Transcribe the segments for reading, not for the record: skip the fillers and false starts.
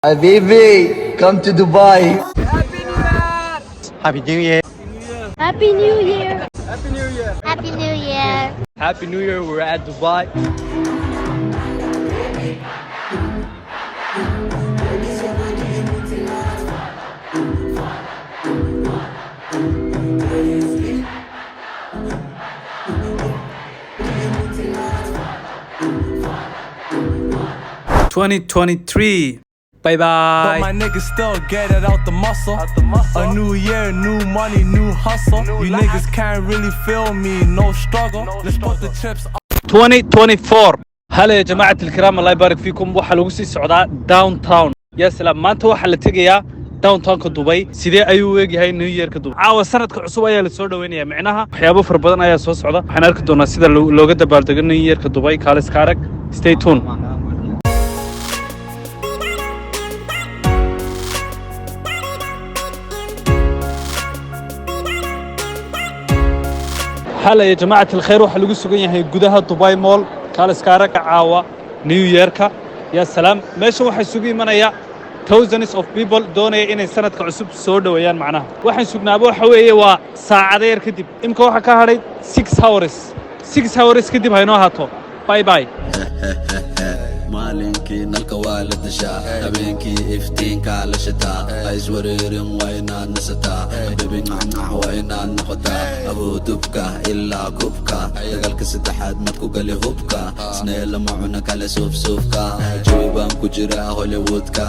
Habibi, come to Dubai. Happy New Year. Happy New Year! Happy New Year! Happy New Year! Happy New Year, we're at Dubai. Bye bye. But my niggas still get it out the muscle. A new year, new money, new hustle. You niggas can't really feel me, no struggle. Let's put the chips up. 2024 هلا يا جماعة الكرام الله يبارك فيكم waxaa lagu sii socdaa downtown يا سلام maanta waxaa la tegayaa downtownka Dubai sidee ayuu u egyahay New Yearka Dubai caawa sanadka cusub ayaa la soo dhaweynayaa micnaha waxyaabo far badan ayaa soo socda waxaan arki doonaa sida looga dabaaldego New Yearka Dubai kaalis ka arag stay tuned هلا يا جماعة الخير waxaa lagu sugan yahay gudaha Dubai Mall kaalis ka arag caawa New Yearka يا سلام meesha waxay sugu imanaya thousands of people doonaya inay sanadka cusub soo dhaweeyaan macnaha waxaan sugnaaba waxa weeye waa saacado yar kadib imka waxa ka hadhay 6 hours kadib hayno haato bye bye maalinkii nalka waa la dashaa habeenkii iftiinka la shataa iswareerin waa inaad nasataa bibi nacnac waa inaad noqotaa abuudubka ilaa kubka dagaalka saddexaad mad ku gali hubka isnee lama cuna kale suufsuufka jawi baan ku jira Hollywoodka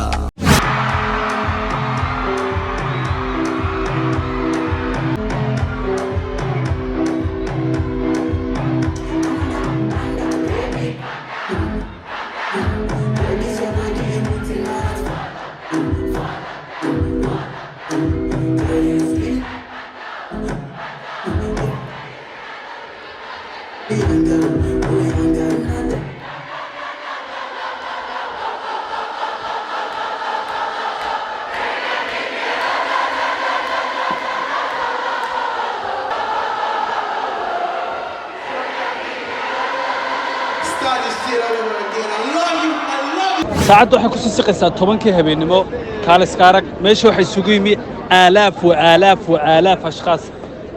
saacadu waxay ku sii siqaysaa 10kii habeenimo kaalis ka arag meesha waxay sugu yimi aalaaf ashqaas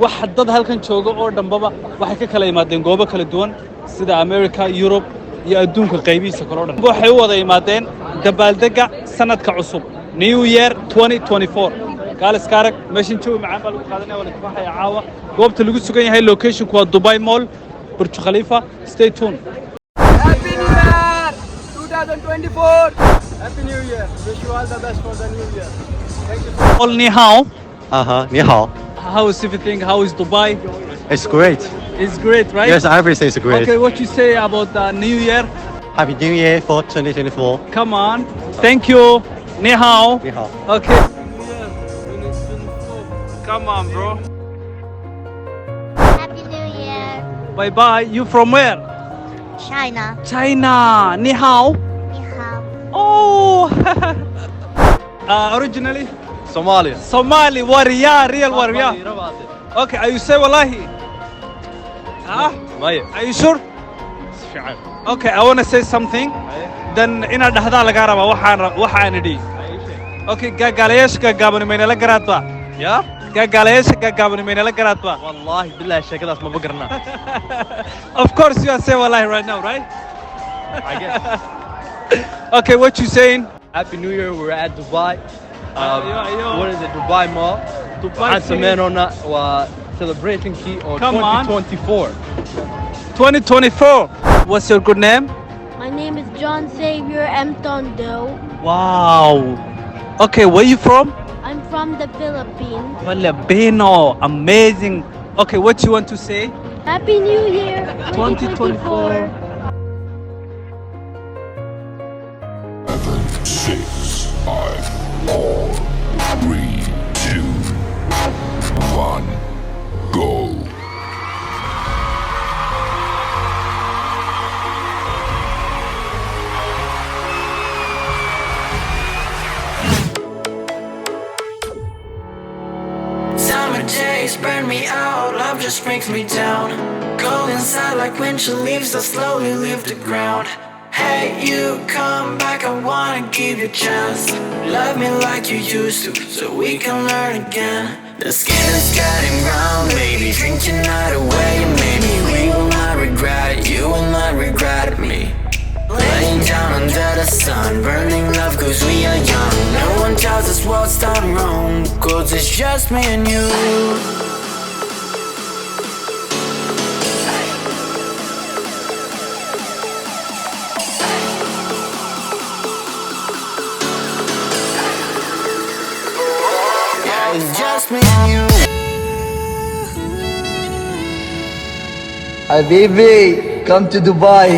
wax dad halkan jooga oo dhanbaba waxay ka kala yimaadeen goobo kala duwan sida America Europe iyo adduunka qaybihiisa kale oo dhan waxay u wada yimaadeen dabaaldega sanadka cusub New Year 2024 kaalis ka arag meeshan jooga macaan baa lagu qaadanaya wala tafaxaya caawa goobta lagu sugan yahay location ku waa Dubai Mall Burj Khalifa stay tuned Happy New Year! 2024! Happy New Year! Wish you all the best for the New Year. Thank you so much. all ni hao Ni hao. how is everything how is Dubai It's great. it's great right Yes, everything is great. okay what you say about the New Year Happy New Year for 2024. come on thank you ni hao Ni hao. okay come on bro Happy New Year! bye bye you from where China! China ni hao Ni hao! oh originally Somalia. Somali warrior real warrior okay are you say wallahi huh Maya. are you sure okay I want to say something then ina dhahda laga raba waxaan idhi okay gagalayash gagaabani meena la garaadba Yeah? gagalayash gagaabani meena la garaadba Wallahi billahi sheekadaas ma bagarna. of course you are saying wallahi right now right I guess. okay what you saying Happy New Year, we're at Dubai. Ayo. What is it? Dubai Mall. Dubai Waxaan sameynona waa celebrating key on Come on. 2024. 2024 what's your good name My name is John Xavier M. Tondo. wow okay where you from I'm from the Philippines. Filipino amazing okay what you want to say Happy New Year! 2024. 6, 5, 4, 3, 2, 1, go. Summer days burn me out, love just brings me down. Go inside like when she leaves, I slowly leave the ground. Hey, you come back, I wanna give you a chance. Love me like you used to, so we can learn again. The skin is getting brown, baby, drink your night away. Maybe we will not regret it, you will not regret me. Laying down under the sun, burning love cause we are young. No one tells us what's done wrong, cause it's just me and you. Yeah, it's just me and you. Hi baby, come to Dubai.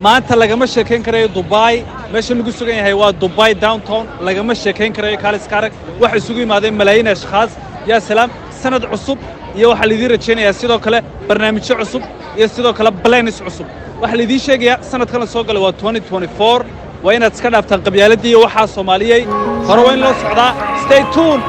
maanta lagama sheekayn karayo Dubai meesha lagu sugan yahay waa Dubai downtown lagama sheekayn karayo kaalis karag waxa isugu yimaadeen malaayiin ashxaas ya salaam sanad cusub iyo waxa la idin rajaynayaa sidoo kale barnaamijyo cusub iyo sidoo kale plans cusub waxa la idin sheegayaa sanadkan soo galay waa 2024 waa inaad iska dhaaftaan qabyaaladii waxa Soomaaliyeed hore waa in loo socdaa stay tuned